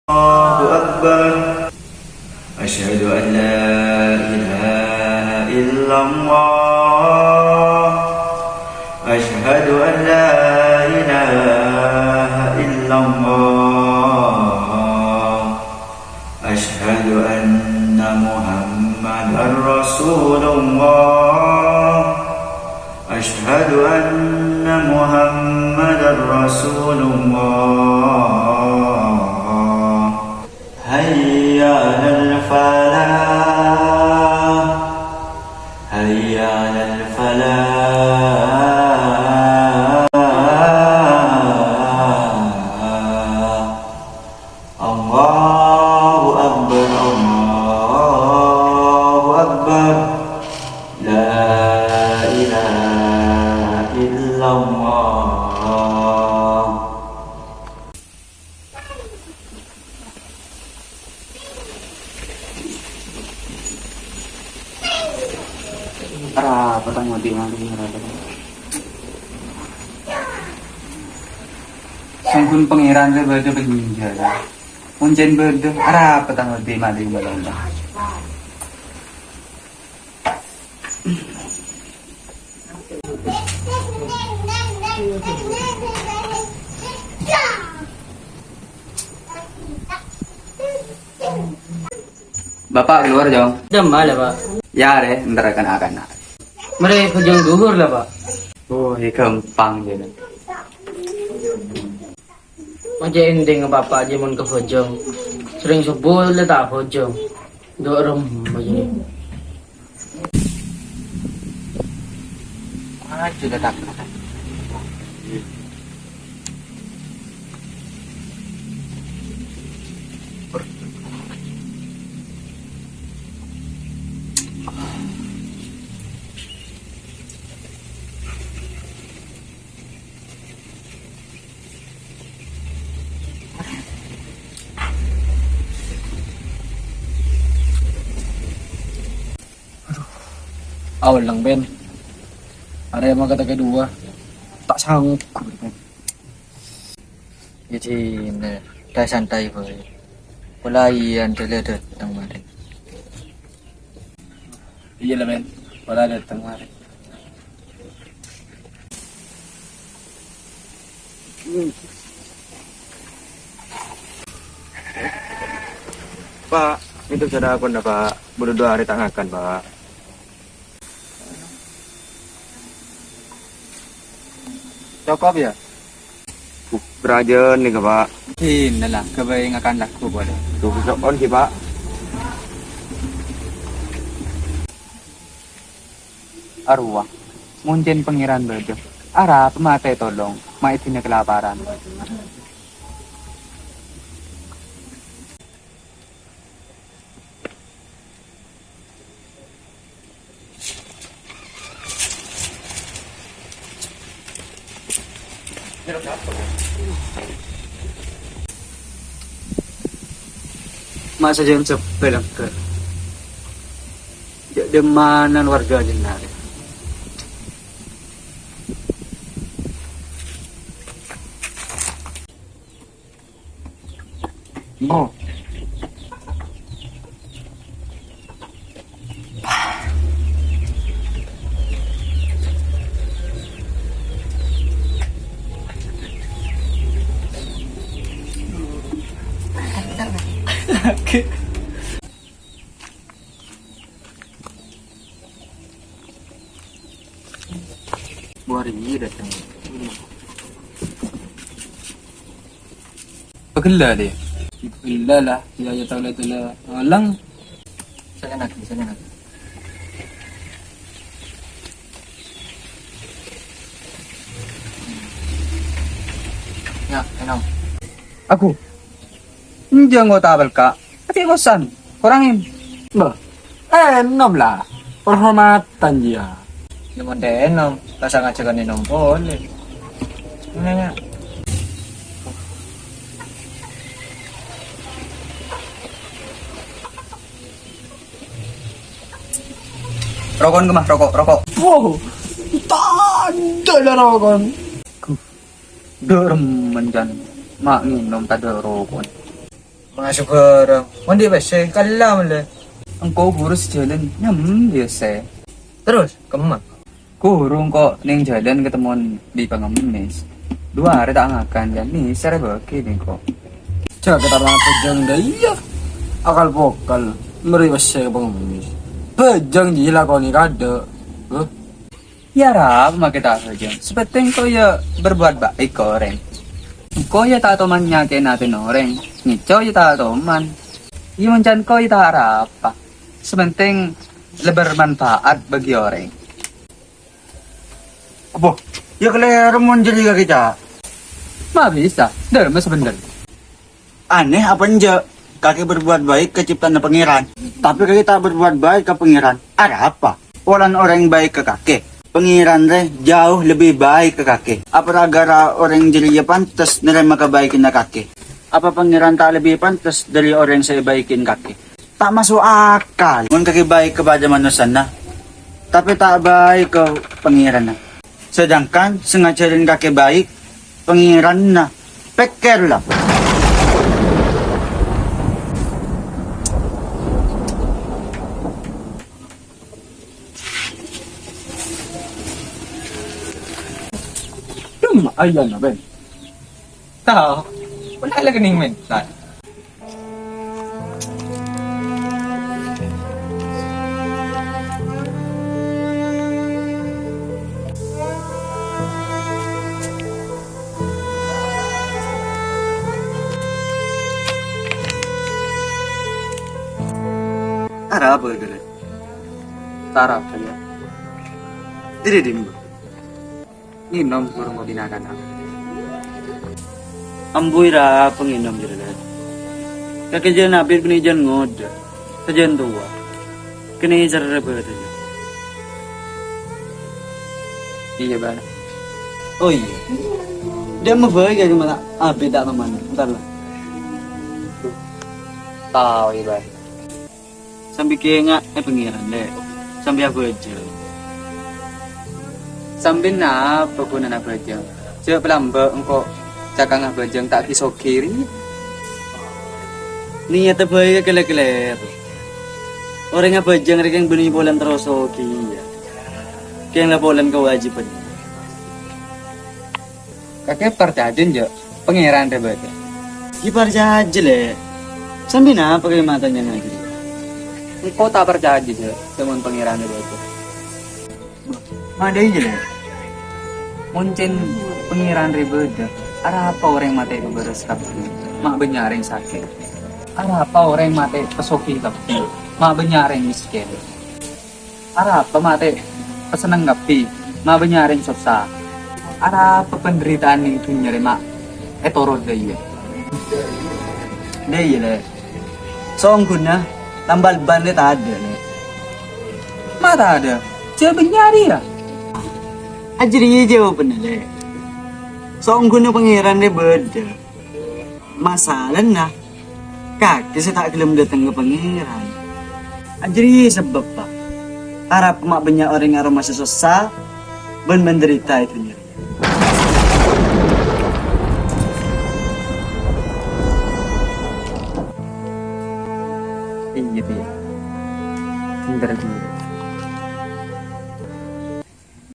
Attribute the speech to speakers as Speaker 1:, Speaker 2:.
Speaker 1: الله أكبر أشهد أن لا إله إلا الله أشهد أن لا إله إلا الله أشهد أن محمدا رسول الله أشهد أن محمدا رسول الله هيا على الفلاح هيا على الفلاح الله أكبر الله أكبر لا إله إلا الله.
Speaker 2: Ara patang mati mati ngerasa. Sangkun pangeran le berde penginja. Muncen berde ara patang mati mati balanda. Bapak keluar jong.
Speaker 3: Jam mana pak?
Speaker 2: Ya re, ntar akan.
Speaker 3: Mereka jam duhur lah pak.
Speaker 2: Oh, gampang jadi.
Speaker 3: Macam ending bapak aja mun ke Bojong. Sering subuh le tak Bojong. Dorong begini.
Speaker 2: Ah, sudah tak.
Speaker 3: Awal lang Ben. Ada yang kata kedua. Tak sanggup.
Speaker 4: Jadi, dah santai boleh. Mulai yang terlihat datang kemarin.
Speaker 3: Iya lah Ben. Wala datang mari.
Speaker 1: Pak, itu sudah aku ndak Pak. Baru 2 hari tak ngakan Pak.
Speaker 2: Cokop ya?
Speaker 1: Berajen nih Pak.
Speaker 2: Inilah kebayang akan aku boleh.
Speaker 1: Tuh besok on sih Pak.
Speaker 2: Arwah, muncen pangeran berde. Ara pemate tolong, maitinnya kelaparan. Masa jam sebelah ke demanan warga jenar. Oh,
Speaker 4: Buat ini datang.
Speaker 2: pagla deh. Pagla lah, ya tahu lah itu lah. Lang,
Speaker 4: Saya nak. Ya, enam.
Speaker 2: aku. Hindi ang tabal ka. Ati kosan, kurangin.
Speaker 3: Bah. Enom lah. Penghormatan dia.
Speaker 4: Naman deh enam. Rasa ngajakan enam boleh. Nanya.
Speaker 2: Rokon ke mah, rokok.
Speaker 3: Wow. Tak ada lah kan.
Speaker 2: Derem menjan mak nginom tak ada rokok.
Speaker 4: Masuk barang. Mandi besi, kalah malah.
Speaker 2: Engkau guru sejalan, biasa.
Speaker 4: Terus, kemana?
Speaker 2: Guru kok neng jalan ketemuan di pengemis. 2 hari tak ngakan dan nih sare bagi nih kok.
Speaker 5: Cak kita orang pejang dah iya. Akal pokal. Meri besi ke pengemis. Pejang gila kau ni kada.
Speaker 2: Ya Rab, mak kita saja. Sepenting kau ya berbuat baik kau orang. Kau ya tak teman nyakin natin orang. Ngicau ya tak teman. Iya mencan kau ya tak apa. Sepenting lebih bermanfaat bagi orang.
Speaker 1: Apa? Ya kalau remon jadi ka kita.
Speaker 2: Ma bisa, dah mas bener.
Speaker 1: Aneh apa nje? Kaki berbuat baik ke ciptaan pangeran. Tapi kaki tak berbuat baik ke pangeran. Ada apa? Orang baik ke kaki. Pangeran re jauh lebih baik ke kaki. Apa gara orang jadi pantas nerima kebaikan na kaki? Apa pangeran tak lebih pantas dari orang saya baikin kaki? Tak masuk akal. Mun kaki baik kepada manusia na. Tapi tak baik ke pangeran na. Sedangkan sengaja rin kaki baik, pangeran na. Peker lah.
Speaker 5: Ayan na ben.
Speaker 2: Tahu, wala lagi ning mental.
Speaker 1: Ada apa gitu?
Speaker 2: Tarap saja.
Speaker 1: Tidak dimba.
Speaker 2: Inom guru mo dinakan ako.
Speaker 1: Amboy ra panginom diri na. Kakadyan na bir kinijan ngod. Kadyan tuwa. Kini sarara pa ito.
Speaker 2: Iya ba?
Speaker 1: Oh iya. Dia mabay kaya mana beda naman. Entar lang.
Speaker 2: Tahu iba.
Speaker 1: Sambil kaya nga pangiran le. Sambil ako aja.
Speaker 2: Sambil na pagkunan na bajang. Siya pelamba engkau cakang nga bajang tak kisok kiri.
Speaker 1: Niya tabay ka kala-kala. Orang nga bajang rin kang bunipolan terus okay. Kaya nga polan ka wajiban.
Speaker 2: Kakek percaya jo pangeran deh bajang.
Speaker 1: Gipar aja le. Sambil na pakai matanya lagi.
Speaker 2: Engkau tak percaya jo teman pangeran deh bajang.
Speaker 1: Ada aja le.
Speaker 2: Muncin pengiran ribet. Ada apa orang mati beberes tapi mak benyaring sakit. Ada apa orang mati pesoki tapi mak benyaring miskin. Ada apa mati pesenang ngapi mak benyaring susah. Ada apa penderitaan itu nyari mak etorot deh.
Speaker 1: Dia iya le. Soong guna tambal ban le tak ada le.
Speaker 2: Mata ada. Dia benyari ya.
Speaker 1: Ajri jawaban le. Soong guna pangeran le beda. Masalah na. Kaki saya tak gelem datang ke pangeran. Ajri sebab pak. Harap mak banyak orang yang masih susah ben menderita itu nya.
Speaker 2: Iya dia. Pinter juga.